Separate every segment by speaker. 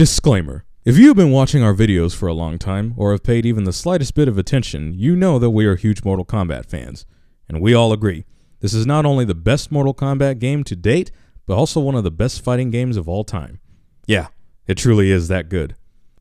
Speaker 1: Disclaimer. If you've been watching our videos for a long time, or have paid even the slightest bit of attention, you know that we are huge Mortal Kombat fans. And we all agree, this is not only the best Mortal Kombat game to date, but also one of the best fighting games of all time. Yeah, it truly is that good.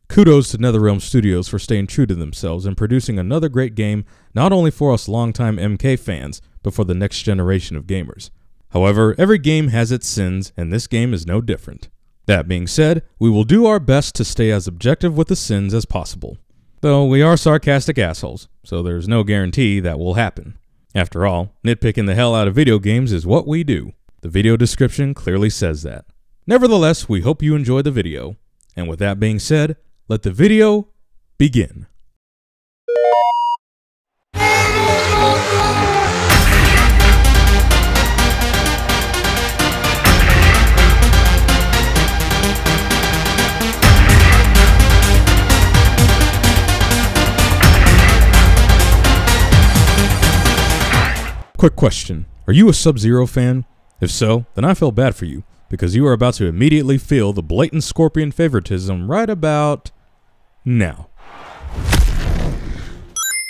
Speaker 1: Kudos to NetherRealm Studios for staying true to themselves and producing another great game, not only for us longtime MK fans, but for the next generation of gamers. However, every game has its sins, and this game is no different. That being said, we will do our best to stay as objective with the sins as possible. Though we are sarcastic assholes, so there's no guarantee that will happen. After all, nitpicking the hell out of video games is what we do. The video description clearly says that. Nevertheless, we hope you enjoy the video. And with that being said, let the video begin. Quick question, are you a Sub-Zero fan? If so, then I feel bad for you, because you are about to immediately feel the blatant Scorpion favoritism right about now.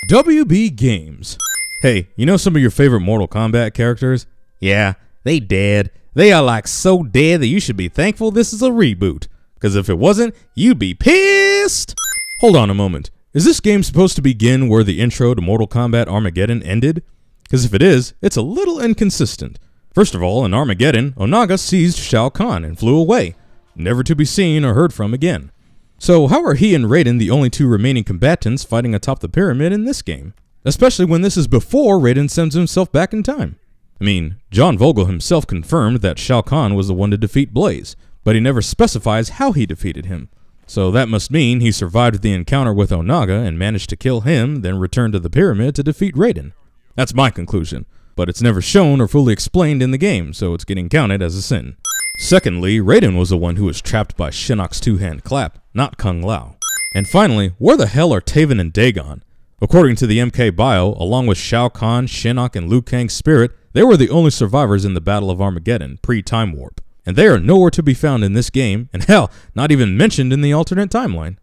Speaker 1: WB Games. Hey, you know some of your favorite Mortal Kombat characters? Yeah, they dead. They are like so dead that you should be thankful this is a reboot, because if it wasn't, you'd be pissed. Hold on a moment, is this game supposed to begin where the intro to Mortal Kombat Armageddon ended? Because if it is, it's a little inconsistent. First of all, in Armageddon, Onaga seized Shao Kahn and flew away, never to be seen or heard from again. So how are he and Raiden the only two remaining combatants fighting atop the pyramid in this game? Especially when this is before Raiden sends himself back in time. I mean, John Vogel himself confirmed that Shao Kahn was the one to defeat Blaze, but he never specifies how he defeated him. So that must mean he survived the encounter with Onaga and managed to kill him, then returned to the pyramid to defeat Raiden. That's my conclusion, but it's never shown or fully explained in the game, so it's getting counted as a sin. Secondly, Raiden was the one who was trapped by Shinnok's two-hand clap, not Kung Lao. And finally, where the hell are Taven and Dagon? According to the MK bio, along with Shao Kahn, Shinnok, and Liu Kang's spirit, they were the only survivors in the Battle of Armageddon, pre-Time Warp. And they are nowhere to be found in this game, and hell, not even mentioned in the alternate timeline.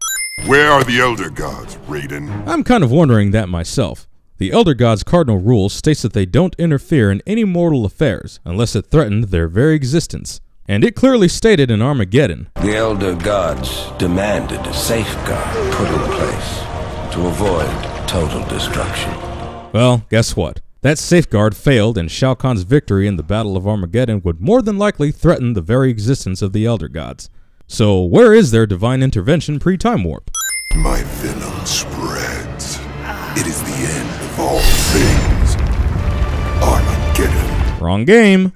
Speaker 2: Where are the Elder Gods, Raiden?
Speaker 1: I'm kind of wondering that myself. The Elder Gods' cardinal rule states that they don't interfere in any mortal affairs unless it threatened their very existence. And it clearly stated in Armageddon,
Speaker 3: the Elder Gods demanded a safeguard put in place to avoid total destruction.
Speaker 1: Well, guess what? That safeguard failed, and Shao Kahn's victory in the Battle of Armageddon would more than likely threaten the very existence of the Elder Gods. So where is their divine intervention pre-Time Warp?
Speaker 2: My venom spreads. It is the end of all things. Armageddon.
Speaker 1: Wrong game.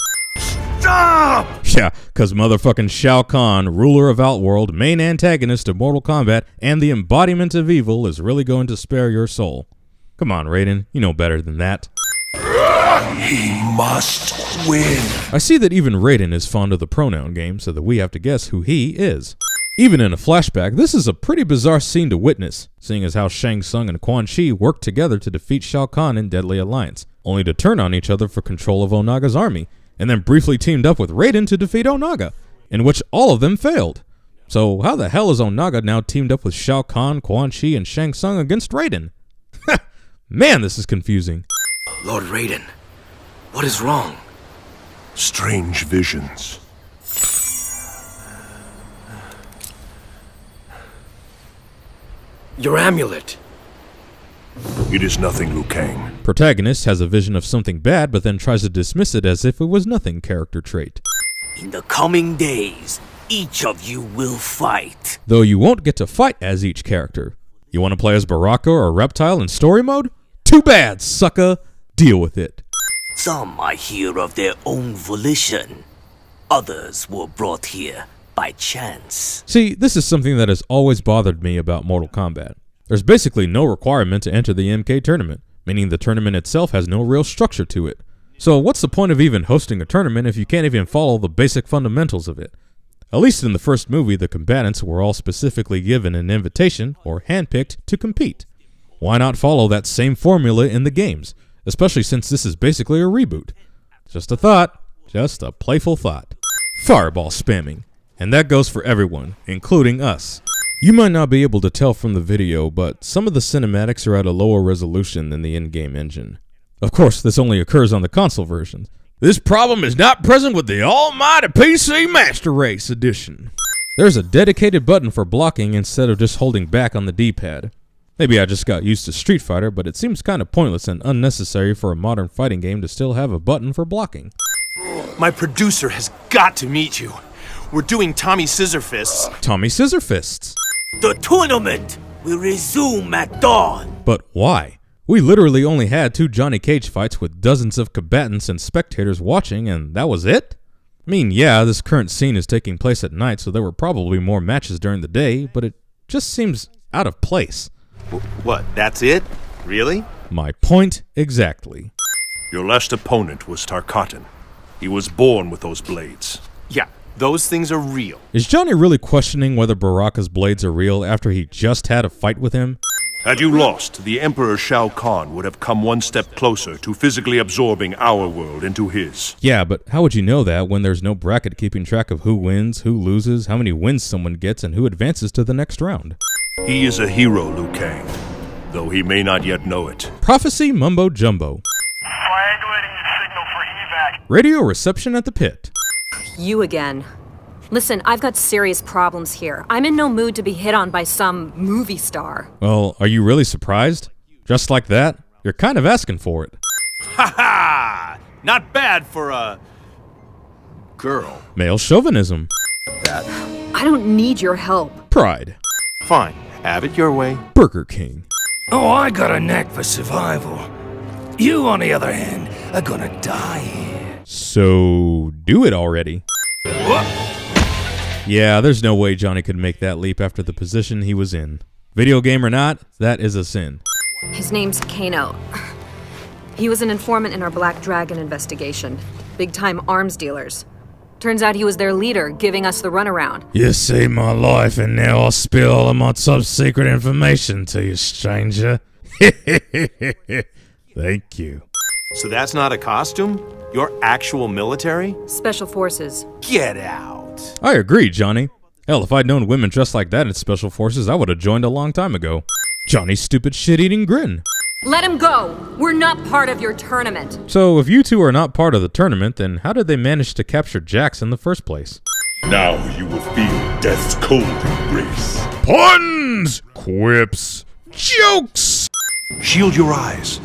Speaker 2: Stop!
Speaker 1: Yeah, cause motherfucking Shao Kahn, ruler of Outworld, main antagonist of Mortal Kombat, and the embodiment of evil is really going to spare your soul. Come on, Raiden, you know better than that.
Speaker 2: He must win.
Speaker 1: I see that even Raiden is fond of the pronoun game, so that we have to guess who he is. Even in a flashback, this is a pretty bizarre scene to witness, seeing as how Shang Tsung and Quan Chi worked together to defeat Shao Kahn in Deadly Alliance, only to turn on each other for control of Onaga's army, and then briefly teamed up with Raiden to defeat Onaga, in which all of them failed. So how the hell is Onaga now teamed up with Shao Kahn, Quan Chi, and Shang Tsung against Raiden? Man, this is confusing.
Speaker 4: Lord Raiden, what is wrong?
Speaker 2: Strange visions.
Speaker 4: Your amulet.
Speaker 2: It is nothing, Liu Kang.
Speaker 1: Protagonist has a vision of something bad, but then tries to dismiss it as if it was nothing character trait.
Speaker 5: In the coming days, each of you will fight.
Speaker 1: Though you won't get to fight as each character. You want to play as Baraka or Reptile in story mode? Too bad, sucker! Deal with it.
Speaker 5: Some are here of their own volition. Others were brought here by chance.
Speaker 1: See, this is something that has always bothered me about Mortal Kombat. There's basically no requirement to enter the MK tournament, meaning the tournament itself has no real structure to it. So what's the point of even hosting a tournament if you can't even follow the basic fundamentals of it? At least in the first movie, the combatants were all specifically given an invitation or handpicked to compete. Why not follow that same formula in the games, especially since this is basically a reboot? Just a thought, just a playful thought. Fireball spamming. And that goes for everyone, including us. You might not be able to tell from the video, but some of the cinematics are at a lower resolution than the in-game engine. Of course, this only occurs on the console version. This problem is not present with the almighty PC Master Race Edition. There's a dedicated button for blocking instead of just holding back on the D-pad. Maybe I just got used to Street Fighter, but it seems kind of pointless and unnecessary for a modern fighting game to still have a button for blocking.
Speaker 6: My producer has got to meet you. We're doing Tommy Scissorfists.
Speaker 1: Tommy Scissorfists.
Speaker 5: The tournament will resume at dawn.
Speaker 1: But why? We literally only had 2 Johnny Cage fights with dozens of combatants and spectators watching, and that was it? I mean, yeah, this current scene is taking place at night, so there were probably more matches during the day, but it just seems out of place.
Speaker 6: What, that's it? Really?
Speaker 1: My point exactly.
Speaker 7: Your last opponent was Tarkatan. He was born with those blades.
Speaker 6: Yeah, those things are real.
Speaker 1: Is Johnny really questioning whether Baraka's blades are real after he just had a fight with him?
Speaker 7: Had you lost, the Emperor Shao Kahn would have come one step closer to physically absorbing our world into his.
Speaker 1: Yeah, but how would you know that when there's no bracket keeping track of who wins, who loses, how many wins someone gets, and who advances to the next round?
Speaker 7: He is a hero, Liu Kang, though he may not yet know it.
Speaker 1: Prophecy mumbo jumbo.
Speaker 8: Triangulating signal for evac.
Speaker 1: Radio reception at the pit.
Speaker 9: You again. Listen, I've got serious problems here. I'm in no mood to be hit on by some movie star.
Speaker 1: Well, are you really surprised? Just like that? You're kind of asking for it.
Speaker 6: Ha ha! Not bad for a girl.
Speaker 1: Male chauvinism.
Speaker 9: I don't need your help.
Speaker 1: Pride.
Speaker 6: Fine, have it your way.
Speaker 1: Burger King.
Speaker 4: Oh, I got a knack for survival. You, on the other hand, are gonna die here.
Speaker 1: So, do it already. Yeah, there's no way Johnny could make that leap after the position he was in. Video game or not, that is a sin.
Speaker 9: His name's Kano. He was an informant in our Black Dragon investigation. Big-time arms dealers. Turns out he was their leader, giving us the runaround.
Speaker 1: You saved my life, and now I'll spill all of my top-secret information to you, stranger. Thank you.
Speaker 6: So that's not a costume? You're actual military?
Speaker 9: Special Forces.
Speaker 6: Get out.
Speaker 1: I agree, Johnny. Hell, if I'd known women dressed like that in Special Forces, I would have joined a long time ago. Johnny's stupid shit-eating grin.
Speaker 9: Let him go! We're not part of your tournament.
Speaker 1: So, if you two are not part of the tournament, then how did they manage to capture Jax in the first place?
Speaker 2: Now you will feel death's cold embrace.
Speaker 1: Puns! Quips! Jokes!
Speaker 7: Shield your eyes.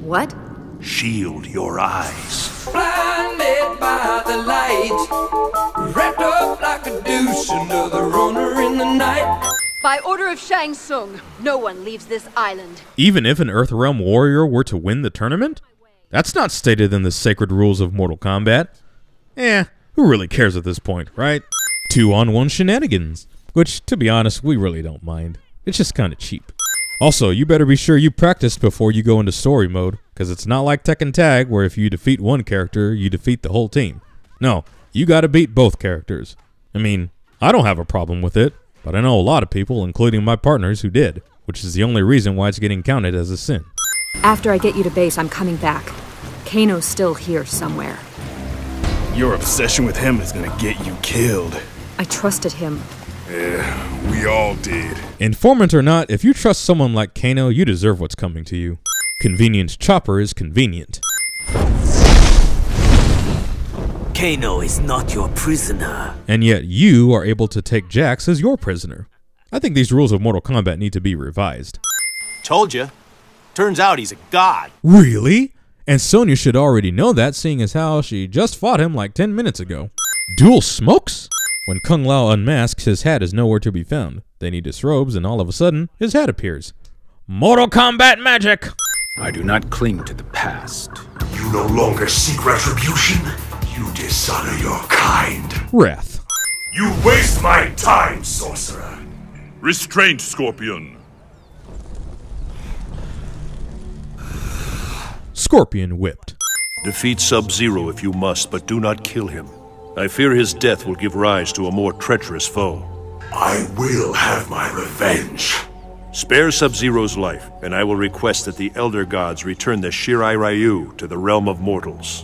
Speaker 9: What?
Speaker 7: Shield your eyes.
Speaker 10: Blinded by the light, wrapped up like a douche, another runner in the night.
Speaker 11: By order of Shang Tsung, no one leaves this island.
Speaker 1: Even if an Earthrealm warrior were to win the tournament? That's not stated in the sacred rules of Mortal Kombat. Who really cares at this point, right? 2-on-1 shenanigans. Which, to be honest, we really don't mind. It's just kinda cheap. Also, you better be sure you practiced before you go into story mode, because it's not like Tekken Tag where if you defeat one character, you defeat the whole team. No, you gotta beat both characters. I mean, I don't have a problem with it, but I know a lot of people, including my partners, who did, which is the only reason why it's getting counted as a sin.
Speaker 9: After I get you to base, I'm coming back. Kano's still here somewhere.
Speaker 6: Your obsession with him is gonna get you killed.
Speaker 9: I trusted him.
Speaker 2: Yeah, we all did.
Speaker 1: Informant or not, if you trust someone like Kano, you deserve what's coming to you. Convenience Chopper is convenient.
Speaker 5: Kano is not your prisoner.
Speaker 1: And yet you are able to take Jax as your prisoner. I think these rules of Mortal Kombat need to be revised.
Speaker 6: Told you. Turns out he's a god.
Speaker 1: Really? And Sonya should already know that, seeing as how she just fought him like 10 minutes ago. Dual smokes? When Kung Lao unmasks, his hat is nowhere to be found. Then he disrobes and all of a sudden, his hat appears. Mortal Kombat magic!
Speaker 4: I do not cling to the past.
Speaker 2: You no longer seek retribution. You dishonor your kind.
Speaker 1: Wrath.
Speaker 2: You waste my time, sorcerer.
Speaker 7: Restraint, Scorpion.
Speaker 1: Scorpion whipped.
Speaker 7: Defeat Sub-Zero if you must, but do not kill him. I fear his death will give rise to a more treacherous foe.
Speaker 2: I will have my revenge.
Speaker 7: Spare Sub-Zero's life, and I will request that the Elder Gods return the Shirai Ryu to the realm of mortals.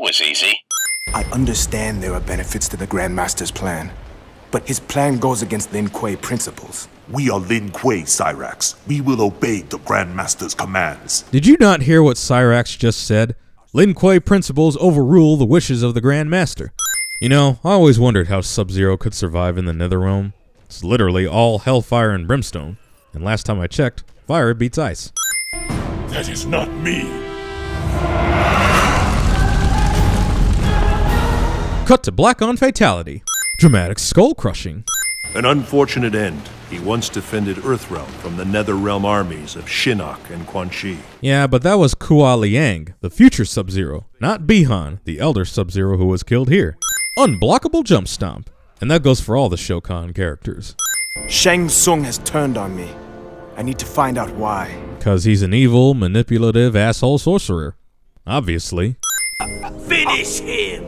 Speaker 12: was easy.
Speaker 13: I understand there are benefits to the Grandmaster's plan, but his plan goes against Lin Kuei principles.
Speaker 2: We are Lin Kuei, Cyrax. We will obey the Grandmaster's commands.
Speaker 1: Did you not hear what Cyrax just said? Lin Kuei principles overrule the wishes of the Grandmaster. You know, I always wondered how Sub-Zero could survive in the Netherrealm. It's literally all hellfire and brimstone. And last time I checked, fire beats ice.
Speaker 2: That is not me.
Speaker 1: Cut to black on fatality. Dramatic skull crushing.
Speaker 7: An unfortunate end. He once defended Earthrealm from the Netherrealm armies of Shinnok and Quan Chi.
Speaker 1: Yeah, but that was Kua Liang, the future Sub-Zero, not Bihan, the elder Sub-Zero who was killed here. Unblockable jump stomp. And that goes for all the Shokan characters.
Speaker 13: Shang Tsung has turned on me. I need to find out why.
Speaker 1: Cause he's an evil, manipulative asshole sorcerer. Obviously.
Speaker 5: Finish him!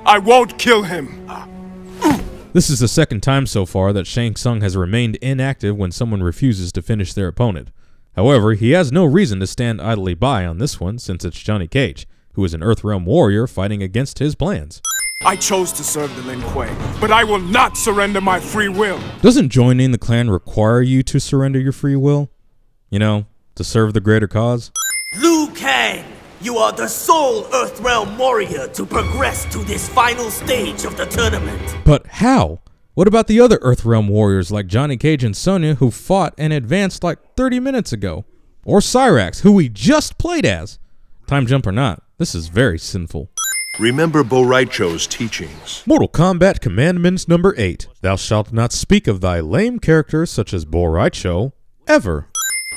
Speaker 13: I won't kill him!
Speaker 1: This is the second time so far that Shang Tsung has remained inactive when someone refuses to finish their opponent. However, he has no reason to stand idly by on this one since it's Johnny Cage, who is an Earthrealm warrior fighting against his plans.
Speaker 13: I chose to serve the Lin Kuei, but I will not surrender my free will.
Speaker 1: Doesn't joining the clan require you to surrender your free will? You know, to serve the greater cause?
Speaker 5: Liu Kang, you are the sole Earthrealm warrior to progress to this final stage of the tournament.
Speaker 1: But how? What about the other Earthrealm warriors like Johnny Cage and Sonya who fought and advanced like 30 minutes ago? Or Cyrax, who we just played as? Time jump or not, this is very sinful.
Speaker 7: Remember Bo Raicho's teachings.
Speaker 1: Mortal Kombat Commandments number 8. Thou shalt not speak of thy lame characters such as Bo Raicho, ever.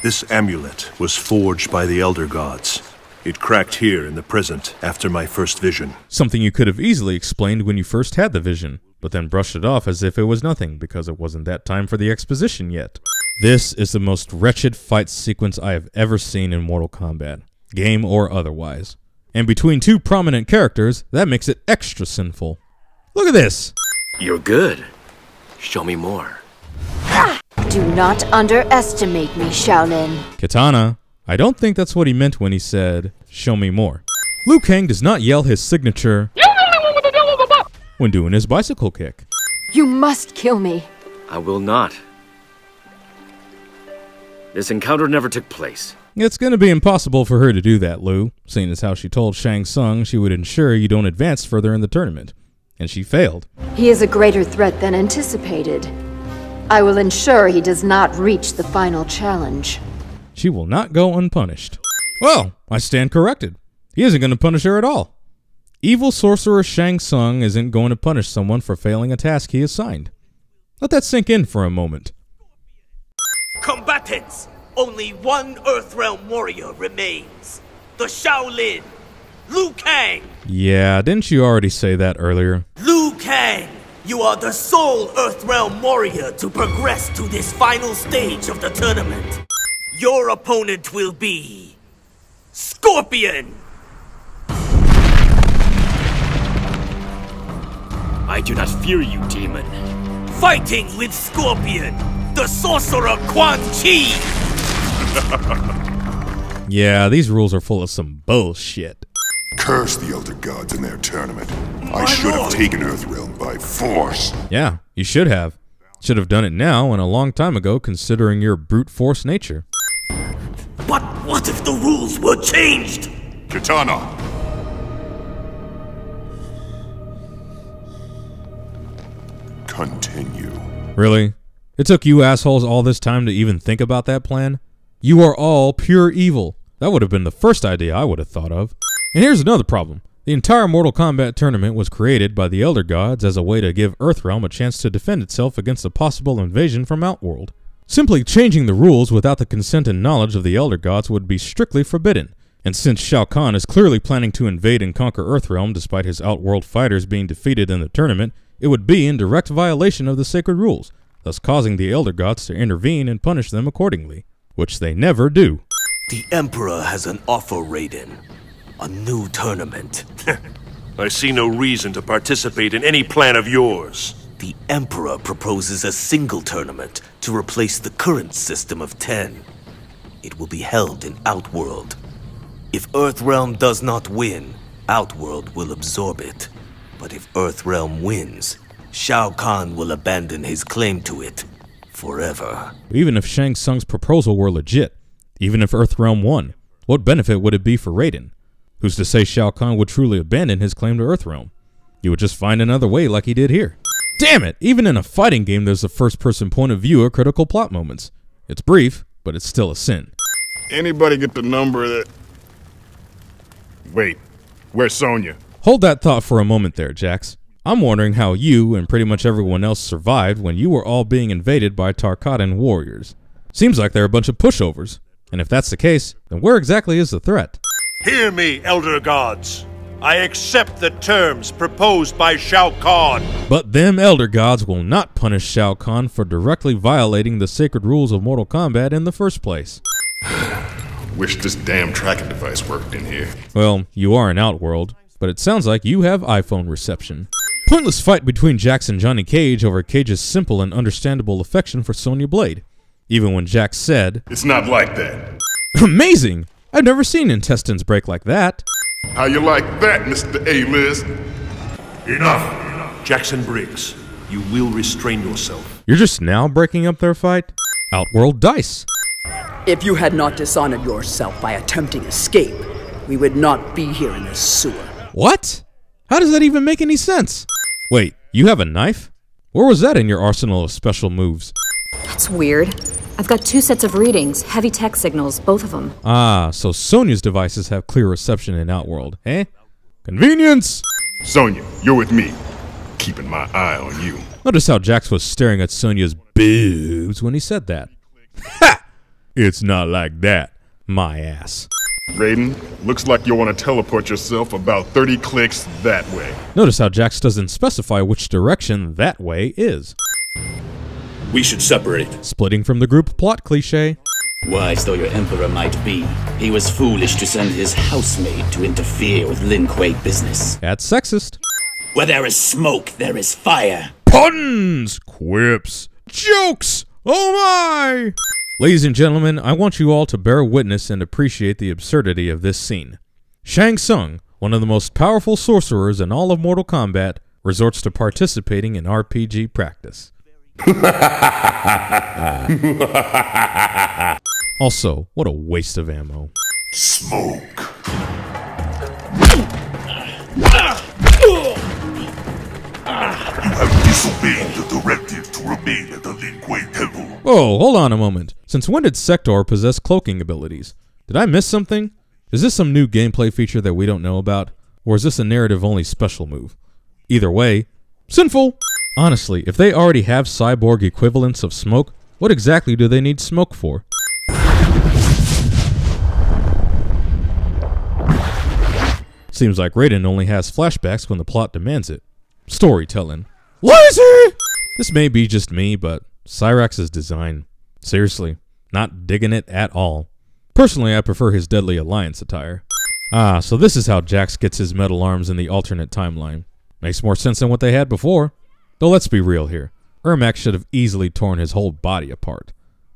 Speaker 7: This amulet was forged by the Elder Gods. It cracked here in the present after my first vision.
Speaker 1: Something you could have easily explained when you first had the vision, but then brushed it off as if it was nothing because it wasn't that time for the exposition yet. This is the most wretched fight sequence I have ever seen in Mortal Kombat, game or otherwise. And between two prominent characters, that makes it extra sinful. Look at this!
Speaker 12: You're good. Show me more.
Speaker 11: Do not underestimate me, Shaolin.
Speaker 1: Katana. I don't think that's what he meant when he said, show me more. Liu Kang does not yell his signature when doing his bicycle kick.
Speaker 11: You must kill me.
Speaker 12: I will not. This encounter never took place.
Speaker 1: It's going to be impossible for her to do that, Liu, seeing as how she told Shang Tsung she would ensure you don't advance further in the tournament. And she failed.
Speaker 11: He is a greater threat than anticipated. I will ensure he does not reach the final challenge.
Speaker 1: She will not go unpunished. Well, I stand corrected. He isn't going to punish her at all. Evil sorcerer Shang Tsung isn't going to punish someone for failing a task he assigned. Let that sink in for a moment.
Speaker 5: Combatants! Only one Earthrealm warrior remains. The Shaolin, Liu Kang.
Speaker 1: Yeah, didn't you already say that earlier?
Speaker 5: Liu Kang, you are the sole Earthrealm warrior to progress to this final stage of the tournament. Your opponent will be Scorpion.
Speaker 12: I do not fear you, demon.
Speaker 5: Fighting with Scorpion, the sorcerer Quan Chi.
Speaker 1: Yeah, these rules are full of some bullshit.
Speaker 2: Curse the Elder Gods in their tournament. I should have taken Earthrealm by force.
Speaker 1: Yeah, you should have. Should have done it now and a long time ago considering your brute force nature.
Speaker 5: But what if the rules were changed?
Speaker 2: Katana! Continue.
Speaker 1: Really? It took you assholes all this time to even think about that plan? You are all pure evil. That would have been the first idea I would have thought of. And here's another problem. The entire Mortal Kombat tournament was created by the Elder Gods as a way to give Earthrealm a chance to defend itself against a possible invasion from Outworld. Simply changing the rules without the consent and knowledge of the Elder Gods would be strictly forbidden. And since Shao Kahn is clearly planning to invade and conquer Earthrealm despite his Outworld fighters being defeated in the tournament, it would be in direct violation of the sacred rules, thus causing the Elder Gods to intervene and punish them accordingly. Which they never do.
Speaker 5: The Emperor has an offer, Raiden. A new tournament.
Speaker 7: I see no reason to participate in any plan of yours.
Speaker 5: The Emperor proposes a single tournament to replace the current system of 10. It will be held in Outworld. If Earthrealm does not win, Outworld will absorb it. But if Earthrealm wins, Shao Kahn will abandon his claim to it forever.
Speaker 1: Even if Shang Tsung's proposal were legit, even if Earthrealm won, what benefit would it be for Raiden? Who's to say Shao Kahn would truly abandon his claim to Earthrealm? He would just find another way like he did here. Damn it! Even in a fighting game there's a first-person point of view at critical plot moments. It's brief, but it's still a sin.
Speaker 14: Anybody get the number that... Wait, where's Sonya?
Speaker 1: Hold that thought for a moment there, Jax. I'm wondering how you and pretty much everyone else survived when you were all being invaded by Tarkatan warriors. Seems like they're a bunch of pushovers. And if that's the case, then where exactly is the threat?
Speaker 7: Hear me, Elder Gods. I accept the terms proposed by Shao Kahn.
Speaker 1: But them Elder Gods will not punish Shao Kahn for directly violating the sacred rules of Mortal Kombat in the first place.
Speaker 14: Wish this damn tracking device worked in here.
Speaker 1: Well, you are in Outworld, but it sounds like you have iPhone reception. Pointless fight between Jax and Johnny Cage over Cage's simple and understandable affection for Sonya Blade. Even when Jax said,
Speaker 14: "It's not like that."
Speaker 1: Amazing! I've never seen intestines break like that.
Speaker 14: How you like that, Mr. A-List?
Speaker 7: Enough! Jackson Briggs, you will restrain yourself.
Speaker 1: You're just now breaking up their fight? Outworld dice.
Speaker 15: If you had not dishonored yourself by attempting escape, we would not be here in this sewer.
Speaker 1: What? How does that even make any sense? Wait, you have a knife? Where was that in your arsenal of special moves?
Speaker 9: That's weird. I've got 2 sets of readings, heavy tech signals, both of them.
Speaker 1: Ah, so Sonya's devices have clear reception in Outworld, eh? Convenience!
Speaker 14: Sonya, you're with me. Keeping my eye on you.
Speaker 1: Notice how Jax was staring at Sonya's boobs when he said that. Ha! It's not like that, my ass.
Speaker 14: Raiden, looks like you'll want to teleport yourself about 30 clicks that way.
Speaker 1: Notice how Jax doesn't specify which direction that way is.
Speaker 12: We should separate.
Speaker 1: Splitting from the group plot cliche.
Speaker 16: Wise though your emperor might be, he was foolish to send his housemaid to interfere with Lin Kuei business.
Speaker 1: That's sexist.
Speaker 16: Where there is smoke, there is fire.
Speaker 1: Puns! Quips! Jokes! Oh my! Ladies and gentlemen, I want you all to bear witness and appreciate the absurdity of this scene. Shang Tsung, one of the most powerful sorcerers in all of Mortal Kombat, resorts to participating in RPG practice. Also, what a waste of ammo.
Speaker 2: Smoke. You have disobeyed the directive to remain at the Lin Kuei Temple.
Speaker 1: Oh, hold on a moment. Since when did Sector possess cloaking abilities? Did I miss something? Is this some new gameplay feature that we don't know about? Or is this a narrative-only special move? Either way, sinful! Honestly, if they already have cyborg equivalents of smoke, what exactly do they need smoke for? Seems like Raiden only has flashbacks when the plot demands it. Storytelling. Lazy! This may be just me, but Cyrax's design. Seriously, not digging it at all. Personally, I prefer his Deadly Alliance attire. Ah, so this is how Jax gets his metal arms in the alternate timeline. Makes more sense than what they had before. Though let's be real here. Ermac should have easily torn his whole body apart.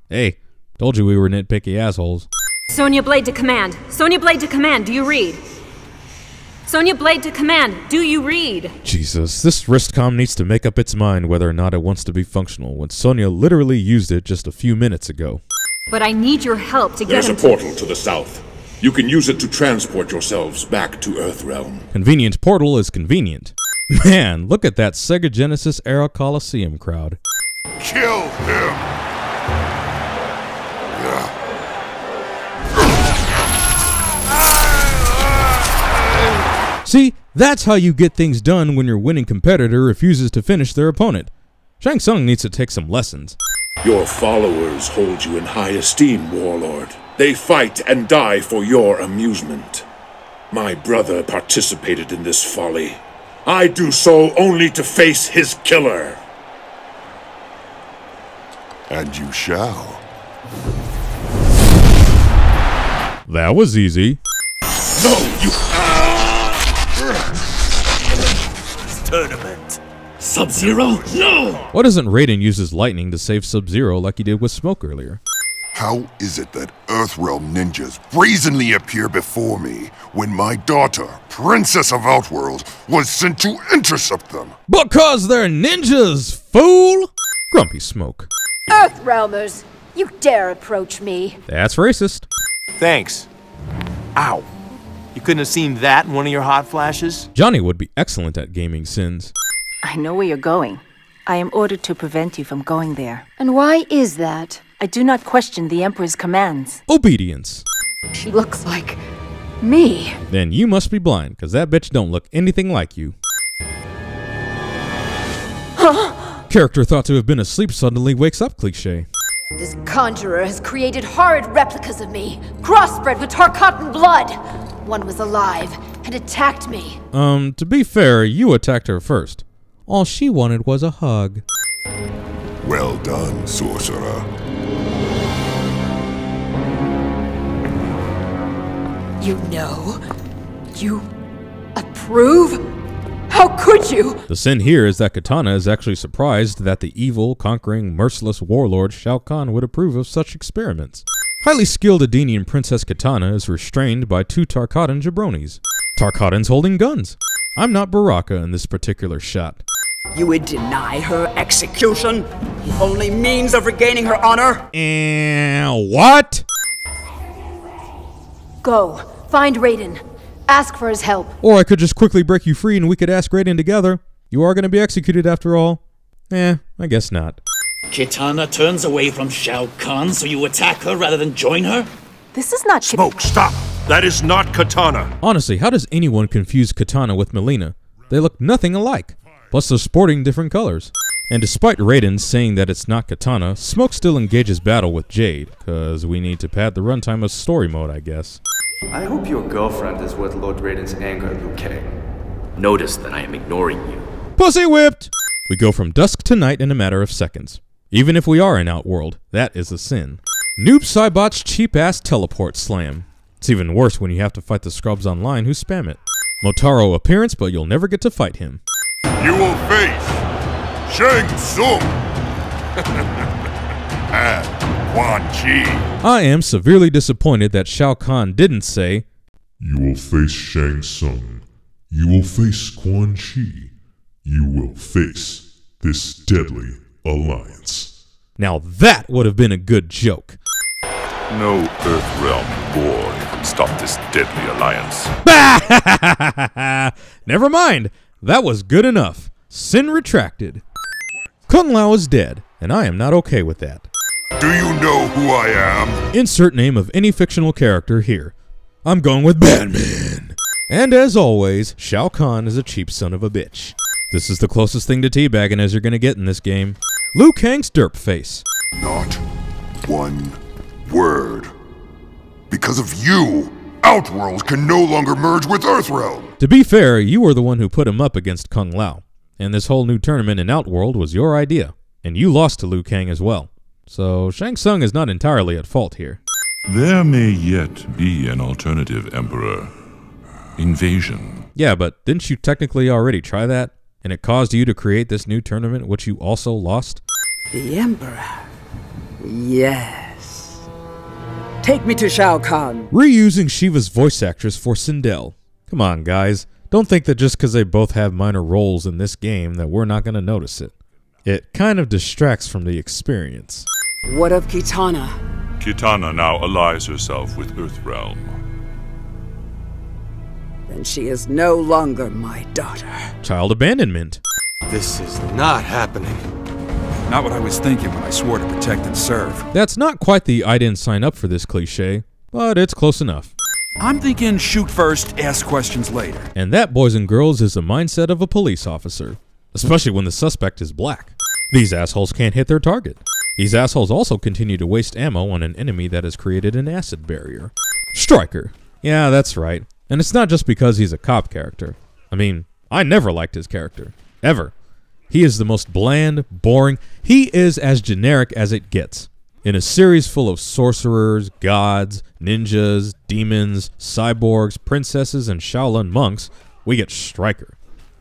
Speaker 1: Hey, told you we were nitpicky assholes.
Speaker 9: Sonya Blade to command. Sonya Blade to command. Do you read? Sonya Blade to command. Do you read?
Speaker 1: Jesus, this wristcom needs to make up its mind whether or not it wants to be functional when Sonya literally used it just a few minutes ago.
Speaker 9: But I need your help to get
Speaker 17: There's a
Speaker 9: into...
Speaker 17: portal to the south. You can use it to transport yourselves back to Earthrealm.
Speaker 1: Convenient portal is convenient. Man, look at that Sega Genesis era Coliseum crowd.
Speaker 2: Kill him!
Speaker 1: See, that's how you get things done when your winning competitor refuses to finish their opponent. Shang Tsung needs to take some lessons.
Speaker 17: Your followers hold you in high esteem, Warlord. They fight and die for your amusement. My brother participated in this folly. I do so only to face his killer.
Speaker 2: And you shall.
Speaker 1: That was easy.
Speaker 17: No, you...
Speaker 5: Tournament.
Speaker 16: Sub-Zero? No!
Speaker 1: Why doesn't Raiden use his lightning to save Sub-Zero like he did with Smoke earlier?
Speaker 2: How is it that Earthrealm ninjas brazenly appear before me when my daughter, Princess of Outworld, was sent to intercept them?
Speaker 1: Because they're ninjas, fool! Grumpy Smoke.
Speaker 11: Earthrealmers, you dare approach me.
Speaker 1: That's racist.
Speaker 6: Thanks. Ow. You couldn't have seen that in one of your hot flashes?
Speaker 1: Johnny would be excellent at GamingSins.
Speaker 18: I know where you're going. I am ordered to prevent you from going there.
Speaker 11: And why is that?
Speaker 18: I do not question the Emperor's commands.
Speaker 1: Obedience.
Speaker 11: She looks like me.
Speaker 1: Then you must be blind, because that bitch don't look anything like you.
Speaker 11: Huh?
Speaker 1: Character thought to have been asleep suddenly wakes up cliche.
Speaker 11: This conjurer has created horrid replicas of me, crossbred with Tarkatan blood. One was alive and attacked me.
Speaker 1: To be fair, you attacked her first. All she wanted was a hug.
Speaker 2: Well done, sorcerer.
Speaker 11: You know? You approve? How could you?
Speaker 1: The sin here is that Katana is actually surprised that the evil, conquering, merciless warlord Shao Kahn would approve of such experiments. Highly skilled Adenian Princess Katana is restrained by 2 Tarkatan jabronis. Tarkatans holding guns. I'm not Baraka in this particular shot.
Speaker 15: You would deny her execution? The only means of regaining her honor?
Speaker 1: And what?
Speaker 11: Go, find Raiden. Ask for his help.
Speaker 1: Or I could just quickly break you free and we could ask Raiden together. You are going to be executed after all. I guess not.
Speaker 16: Katana turns away from Shao Kahn, so you attack her rather than join her?
Speaker 18: This is not
Speaker 7: Smoke, stop! That is not Katana!
Speaker 1: Honestly, how does anyone confuse Katana with Mileena? They look nothing alike. Plus they're sporting different colors. And despite Raiden saying that it's not Katana, Smoke still engages battle with Jade, cause we need to pad the runtime of story mode, I guess.
Speaker 19: I hope your girlfriend is what Lord Raiden's anger, Liu Kang. Notice that I am ignoring you.
Speaker 1: Pussy whipped! We go from dusk to night in a matter of seconds. Even if we are in Outworld, that is a sin. Noob Saibot's cheap-ass teleport slam. It's even worse when you have to fight the scrubs online who spam it. Motaro appearance, but you'll never get to fight him.
Speaker 2: You will face Shang Tsung and Quan Chi.
Speaker 1: I am severely disappointed that Shao Kahn didn't say,
Speaker 20: You will face Shang Tsung. You will face Quan Chi. You will face this deadly alliance.
Speaker 1: Now that would have been a good joke.
Speaker 21: No Earthrealm boy can stop this deadly alliance.
Speaker 1: Never mind. That was good enough. Sin retracted. Kung Lao is dead, and I am not okay with that.
Speaker 2: Do you know who I am?
Speaker 1: Insert name of any fictional character here. I'm going with Batman. And as always, Shao Kahn is a cheap son of a bitch. This is the closest thing to teabagging as you're gonna get in this game. Liu Kang's derp face.
Speaker 2: Not one word. Because of you, Outworld can no longer merge with Earthrealm.
Speaker 1: To be fair, you were the one who put him up against Kung Lao. And this whole new tournament in Outworld was your idea. And you lost to Liu Kang as well. So Shang Tsung is not entirely at fault here.
Speaker 12: There may yet be an alternative, Emperor. Invasion.
Speaker 1: Yeah, but didn't you technically already try that? And it caused you to create this new tournament, which you also lost?
Speaker 15: The Emperor. Yes. Take me to Shao Kahn.
Speaker 1: Reusing Shiva's voice actress for Sindel. Come on, guys. Don't think that just because they both have minor roles in this game that we're not going to notice it. It kind of distracts from the experience.
Speaker 15: What of Katana?
Speaker 12: Katana now allies herself with Earthrealm.
Speaker 15: Then she is no longer my daughter.
Speaker 1: Child abandonment.
Speaker 6: This is not happening.
Speaker 22: Not what I was thinking when I swore to protect and serve.
Speaker 1: That's not quite the I didn't sign up for this cliche, but it's close enough.
Speaker 22: I'm thinking shoot first, ask questions later.
Speaker 1: And that, boys and girls, is the mindset of a police officer. Especially when the suspect is black. These assholes can't hit their target. These assholes also continue to waste ammo on an enemy that has created an acid barrier. Stryker. Yeah, that's right. And it's not just because he's a cop character. I mean, I never liked his character. Ever. He is the most bland, boring. He is as generic as it gets. In a series full of sorcerers, gods, ninjas, demons, cyborgs, princesses, and Shaolin monks, we get Stryker.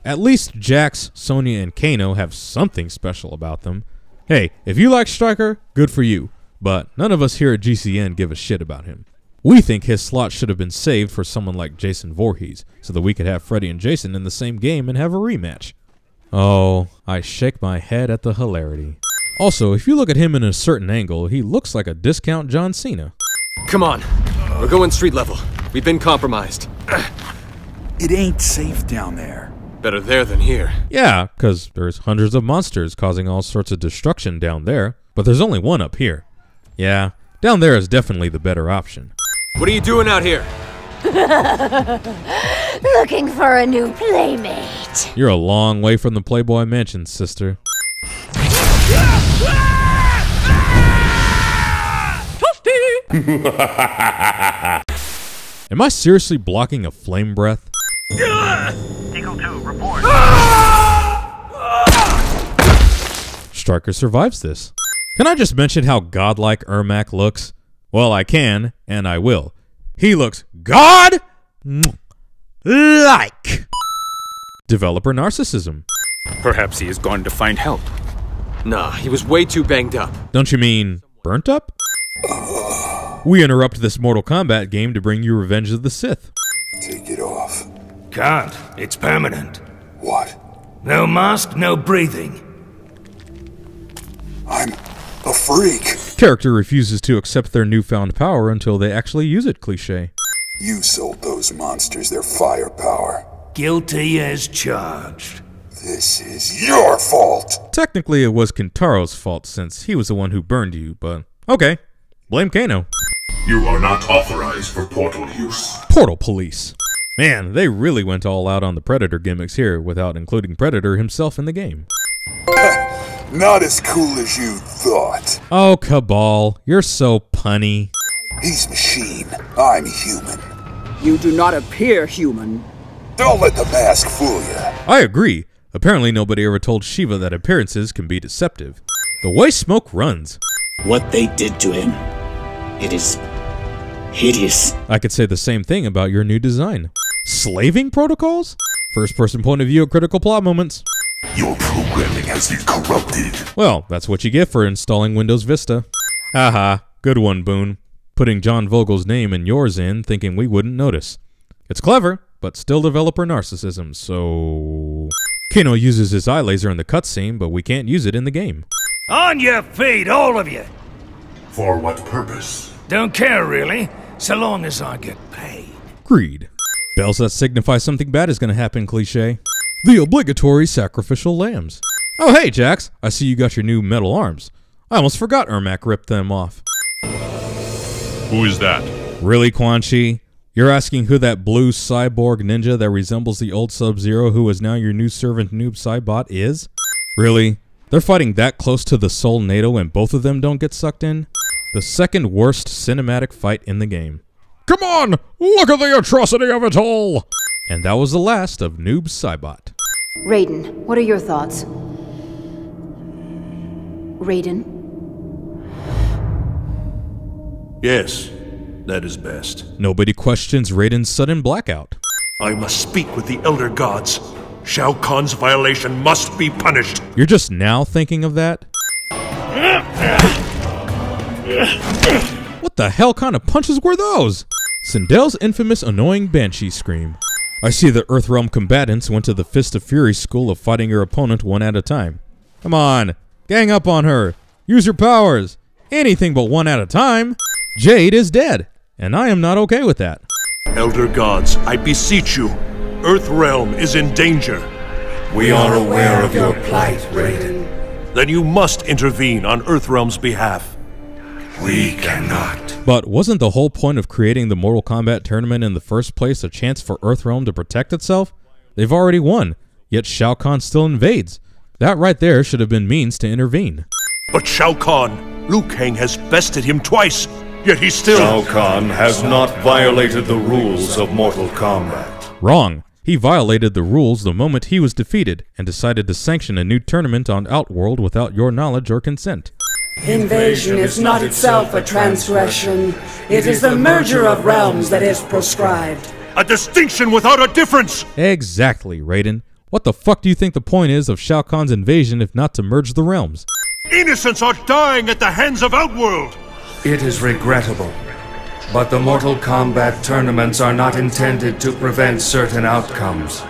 Speaker 1: At least Jax, Sonya, and Kano have something special about them. Hey, if you like Stryker, good for you. But none of us here at GCN give a shit about him. We think his slot should have been saved for someone like Jason Voorhees, so that we could have Freddy and Jason in the same game and have a rematch. Oh, I shake my head at the hilarity. Also, if you look at him in a certain angle, he looks like a discount John Cena.
Speaker 6: Come on, we're going street level. We've been compromised.
Speaker 22: It ain't safe down there.
Speaker 6: Better there than here.
Speaker 1: Yeah, because there's hundreds of monsters causing all sorts of destruction down there, but there's only one up here. Yeah, down there is definitely the better option.
Speaker 6: What are you doing out here?
Speaker 11: Looking for a new playmate.
Speaker 1: You're a long way from the Playboy Mansion, sister. Am I seriously blocking a flame breath?
Speaker 3: Eagle 2, report.
Speaker 1: Stryker survives this. Can I just mention how godlike Ermac looks? Well, I can, and I will. He looks god-like. Developer narcissism.
Speaker 22: Perhaps he is going to find help.
Speaker 6: Nah, he was way too banged up.
Speaker 1: Don't you mean burnt up? We interrupt this Mortal Kombat game to bring you Revenge of the Sith.
Speaker 2: Take it off.
Speaker 4: Can't. It's permanent.
Speaker 2: What?
Speaker 4: No mask, no breathing.
Speaker 2: I'm a freak.
Speaker 1: Character refuses to accept their newfound power until they actually use it, cliché.
Speaker 2: You sold those monsters their firepower.
Speaker 4: Guilty as charged.
Speaker 2: This is your fault.
Speaker 1: Technically, it was Kintaro's fault since he was the one who burned you, but okay. Blame Kano.
Speaker 12: You are not authorized for portal use.
Speaker 1: Portal police. Man, they really went all out on the Predator gimmicks here without including Predator himself in the game.
Speaker 2: Not as cool as you thought.
Speaker 1: Oh, Cabal, you're so punny.
Speaker 2: He's machine. I'm human.
Speaker 15: You do not appear human.
Speaker 2: Don't let the mask fool you.
Speaker 1: I agree. Apparently nobody ever told Shiva that appearances can be deceptive. The way smoke runs.
Speaker 16: What they did to him, it is hideous.
Speaker 1: I could say the same thing about your new design. Slaving protocols? First-person point of view at critical plot moments.
Speaker 2: Your programming has been corrupted.
Speaker 1: Well, that's what you get for installing Windows Vista. Haha, good one, Boone. Putting John Vogel's name and yours in, thinking we wouldn't notice. It's clever, but still developer narcissism, so... Kano uses his eye laser in the cutscene, but we can't use it in the game.
Speaker 4: On your feet, all of you!
Speaker 12: For what purpose?
Speaker 4: Don't care, really, so long as I get paid.
Speaker 1: Greed. Bells that signify something bad is going to happen, cliché. The obligatory sacrificial lambs. Oh hey, Jax, I see you got your new metal arms. I almost forgot Ermac ripped them off.
Speaker 12: Who is that?
Speaker 1: Really, Quan Chi? You're asking who that blue cyborg ninja that resembles the old Sub-Zero who is now your new servant Noob Saibot is? Really? They're fighting that close to the Soul NATO and both of them don't get sucked in? The second worst cinematic fight in the game. Come on! Look at the atrocity of it all! And that was the last of Noob Saibot.
Speaker 11: Raiden, what are your thoughts? Raiden?
Speaker 7: Yes, that is best.
Speaker 1: Nobody questions Raiden's sudden blackout.
Speaker 7: I must speak with the Elder Gods. Shao Kahn's violation must be punished.
Speaker 1: You're just now thinking of that? What the hell kind of punches were those? Sindel's infamous annoying Banshee scream. I see the Earthrealm combatants went to the Fist of Fury school of fighting your opponent one at a time. Come on, gang up on her. Use your powers. Anything but one at a time. Jade is dead, and I am not okay with that.
Speaker 7: Elder Gods, I beseech you. Earthrealm is in danger.
Speaker 4: We are aware of your plight, Raiden.
Speaker 7: Then you must intervene on Earthrealm's behalf.
Speaker 4: We cannot.
Speaker 1: But wasn't the whole point of creating the Mortal Kombat tournament in the first place a chance for Earthrealm to protect itself? They've already won, yet Shao Kahn still invades. That right there should have been means to intervene.
Speaker 7: But Shao Kahn, Liu Kang has bested him twice, yet he still...
Speaker 8: Shao Kahn has not violated the rules of Mortal Kombat.
Speaker 1: Wrong. He violated the rules the moment he was defeated and decided to sanction a new tournament on Outworld without your knowledge or consent.
Speaker 15: Invasion is not itself a transgression. It is the merger of realms that is prescribed.
Speaker 7: A distinction without a difference!
Speaker 1: Exactly, Raiden. What the fuck do you think the point is of Shao Kahn's invasion if not to merge the realms?
Speaker 7: Innocents are dying at the hands of Outworld!
Speaker 4: It is regrettable, but the Mortal Kombat tournaments are not intended to prevent certain outcomes.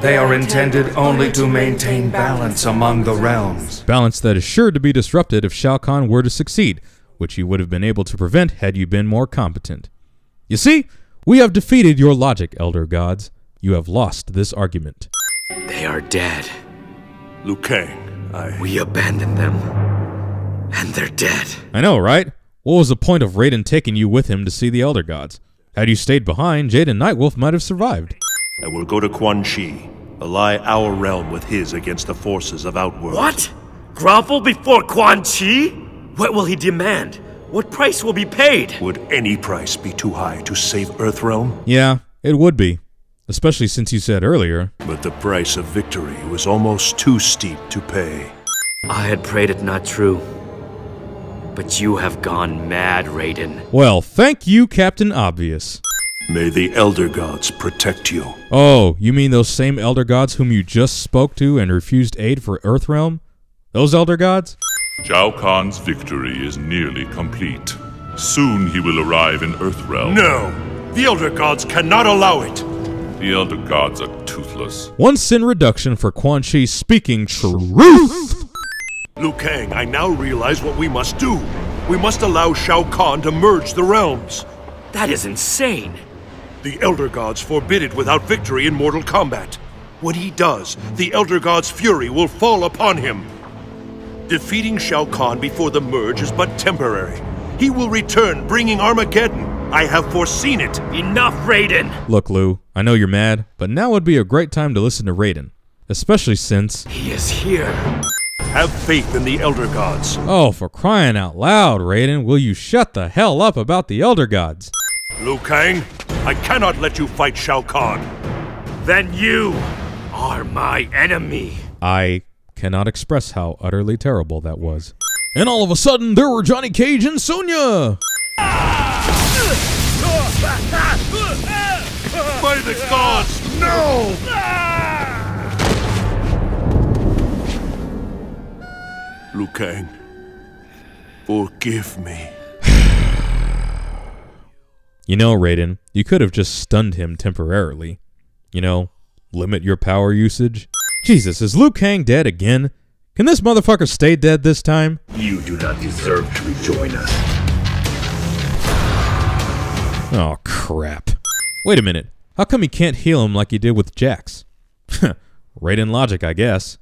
Speaker 4: They are intended only to maintain balance among the realms.
Speaker 1: Balance that is sure to be disrupted if Shao Kahn were to succeed, which you would have been able to prevent had you been more competent. You see, we have defeated your logic, Elder Gods. You have lost this argument.
Speaker 19: They are dead.
Speaker 7: Liu Kang,
Speaker 19: We abandoned them. And they're dead.
Speaker 1: I know, right? What was the point of Raiden taking you with him to see the Elder Gods? Had you stayed behind, Jade and Nightwolf might have survived.
Speaker 7: I will go to Quan Chi, ally our realm with his against the forces of Outworld.
Speaker 3: What? Grovel before Quan Chi? What will he demand? What price will be paid?
Speaker 7: Would any price be too high to save Earthrealm?
Speaker 1: Yeah, it would be. Especially since you said earlier.
Speaker 7: But the price of victory was almost too steep to pay.
Speaker 19: I had prayed it not true. But you have gone mad, Raiden.
Speaker 1: Well, thank you, Captain Obvious.
Speaker 7: May the Elder Gods protect you.
Speaker 1: Oh, you mean those same Elder Gods whom you just spoke to and refused aid for Earthrealm? Those Elder Gods?
Speaker 12: Shao Kahn's victory is nearly complete. Soon he will arrive in Earthrealm.
Speaker 7: No! The Elder Gods cannot allow it!
Speaker 12: The Elder Gods are toothless.
Speaker 1: One sin reduction for Quan Chi speaking truth!
Speaker 7: Liu Kang, I now realize what we must do. We must allow Shao Kahn to merge the realms.
Speaker 3: That is insane.
Speaker 7: The Elder Gods forbid it without victory in Mortal Kombat. When he does, the Elder Gods' fury will fall upon him. Defeating Shao Kahn before the merge is but temporary. He will return, bringing Armageddon. I have foreseen it.
Speaker 3: Enough, Raiden!
Speaker 1: Look, Liu, I know you're mad, but now would be a great time to listen to Raiden. Especially since...
Speaker 3: He is here.
Speaker 7: Have faith in the Elder Gods.
Speaker 1: Oh, for crying out loud, Raiden, will you shut the hell up about the Elder Gods?
Speaker 7: Liu Kang, I cannot let you fight Shao Kahn.
Speaker 3: Then you are my enemy.
Speaker 1: I cannot express how utterly terrible that was. And all of a sudden, there were Johnny Cage and Sonya!
Speaker 7: By the gods, no! Liu Kang, forgive me.
Speaker 1: You know, Raiden, you could have just stunned him temporarily. You know, limit your power usage. Jesus, is Liu Kang dead again? Can this motherfucker stay dead this time?
Speaker 3: You do not deserve to rejoin us.
Speaker 1: Oh, crap. Wait a minute. How come he can't heal him like he did with Jax? Raiden logic, I guess.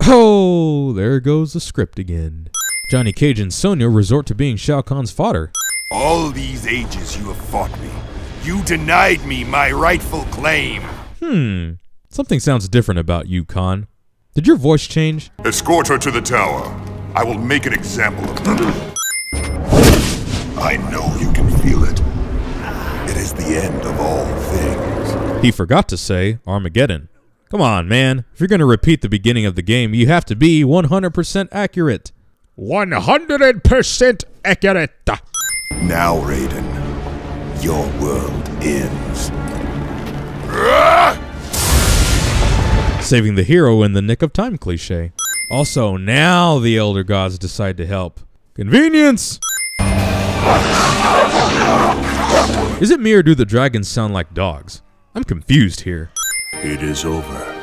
Speaker 1: Oh, there goes the script again. Johnny Cage and Sonya resort to being Shao Kahn's fodder.
Speaker 2: All these ages you have fought me. You denied me my rightful claim.
Speaker 1: Something sounds different about you, Kahn. Did your voice change?
Speaker 2: Escort her to the tower. I will make an example of her. I know you can feel it. It is the end of all things.
Speaker 1: He forgot to say Armageddon. Come on, man. If you're going to repeat the beginning of the game, you have to be 100% accurate. 100% accurate.
Speaker 2: Now, Raiden, your world ends.
Speaker 1: Saving the hero in the nick of time cliche. Also, now the Elder Gods decide to help. Convenience! Is it me or do the dragons sound like dogs? I'm confused here.
Speaker 7: It is over.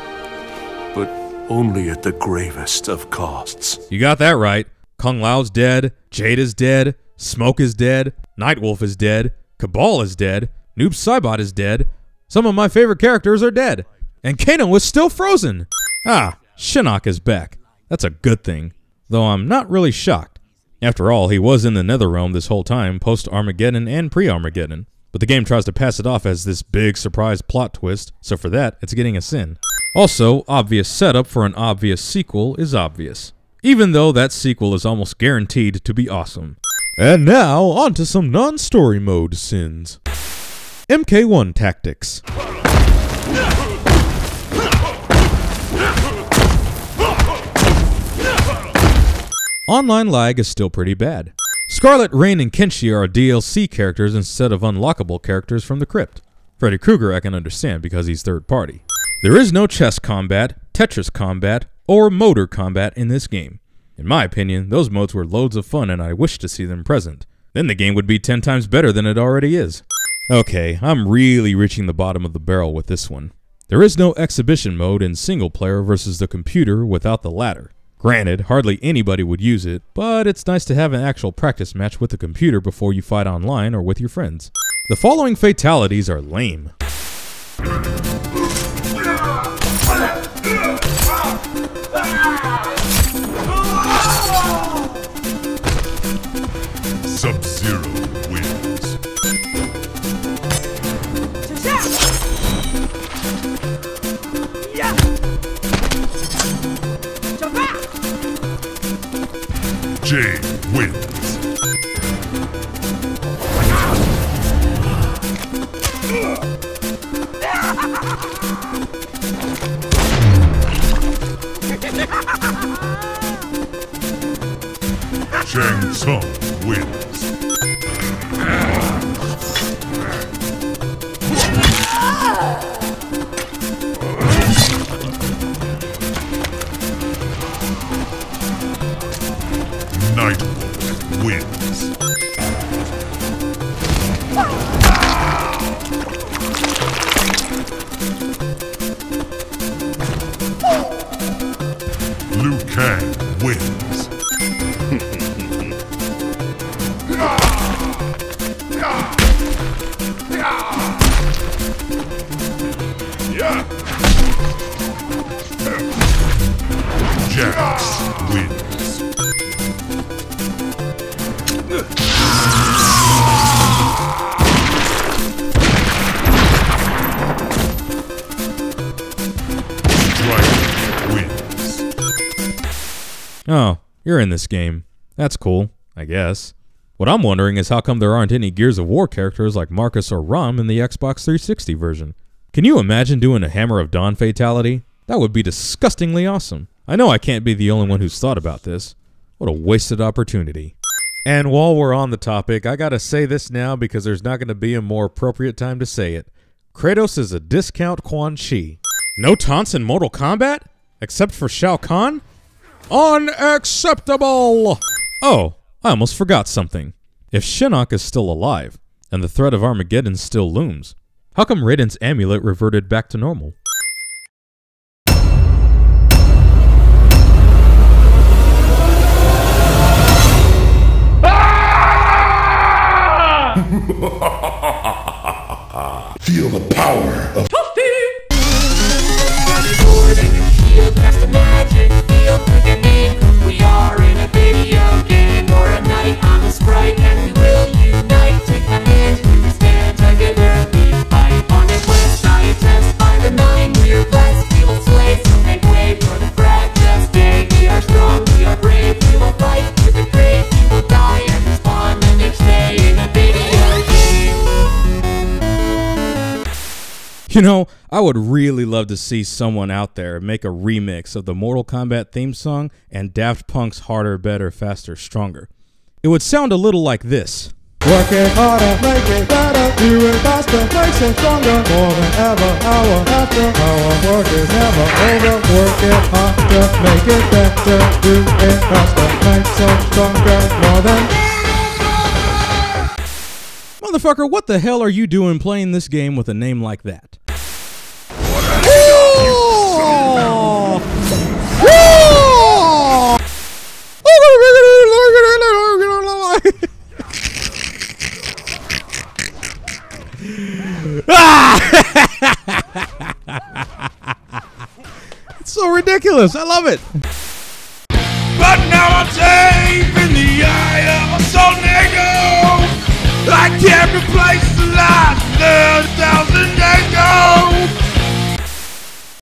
Speaker 7: But only at the gravest of costs.
Speaker 1: You got that right. Kung Lao's dead, Jade is dead, Smoke is dead, Nightwolf is dead, Cabal is dead, Noob Saibot is dead. Some of my favorite characters are dead. And Kano is still frozen. Ah, Shinnok is back. That's a good thing. Though I'm not really shocked. After all, he was in the Netherrealm this whole time, post-Armageddon and pre-Armageddon. But the game tries to pass it off as this big surprise plot twist, so for that, it's getting a sin. Also, obvious setup for an obvious sequel is obvious. Even though that sequel is almost guaranteed to be awesome. And now, on to some non-story mode sins. MK1 tactics. Online lag is still pretty bad. Scarlet, Rain, and Kenshi are DLC characters instead of unlockable characters from the crypt. Freddy Krueger I can understand because he's third party. There is no chess combat, Tetris combat, or motor combat in this game. In my opinion, those modes were loads of fun and I wish to see them present. Then the game would be 10 times better than it already is. Okay, I'm really reaching the bottom of the barrel with this one. There is no exhibition mode in single player versus the computer without the latter. Granted, hardly anybody would use it, but it's nice to have an actual practice match with the computer before you fight online or with your friends. The following fatalities are lame.
Speaker 20: Sub-Zero wins. Jay wins. Shang Tsung wins. Nitpick wins. Liu Kang wins. Jax wins.
Speaker 1: Oh, you're in this game. That's cool, I guess. What I'm wondering is how come there aren't any Gears of War characters like Marcus or Rom in the Xbox 360 version. Can you imagine doing a Hammer of Dawn fatality? That would be disgustingly awesome. I know I can't be the only one who's thought about this. What a wasted opportunity. And while we're on the topic, I gotta say this now because there's not gonna be a more appropriate time to say it. Kratos is a discount Quan Chi. No taunts in Mortal Kombat? Except for Shao Kahn? Unacceptable! Oh, I almost forgot something. If Shinnok is still alive, and the threat of Armageddon still looms, how come Raiden's amulet reverted back to normal?
Speaker 17: Feel the power of
Speaker 10: We are in a video game or a night on the sprite, and we will unite. Take my hand, we will stand together. We fight on a quest, scientists by the mind. We are blessed, we will slay, so make way for the frag. Just stay, we are strong, we are brave. We will fight with the grave, we will die and respawn the next day in a video game.
Speaker 1: You know, I would really love to see someone out there make a remix of the Mortal Kombat theme song and Daft Punk's Harder, Better, Faster, Stronger. It would sound a little like this.
Speaker 13: Work it harder, make it better, do it faster, makes it stronger, more than ever, hour after hour, work is never over, work it harder, make it better, do it faster, makes it stronger, more than
Speaker 1: Motherfucker, what the hell are you doing playing this game with a name like that? It's so ridiculous. I love it.
Speaker 10: But now I'm safe in the eye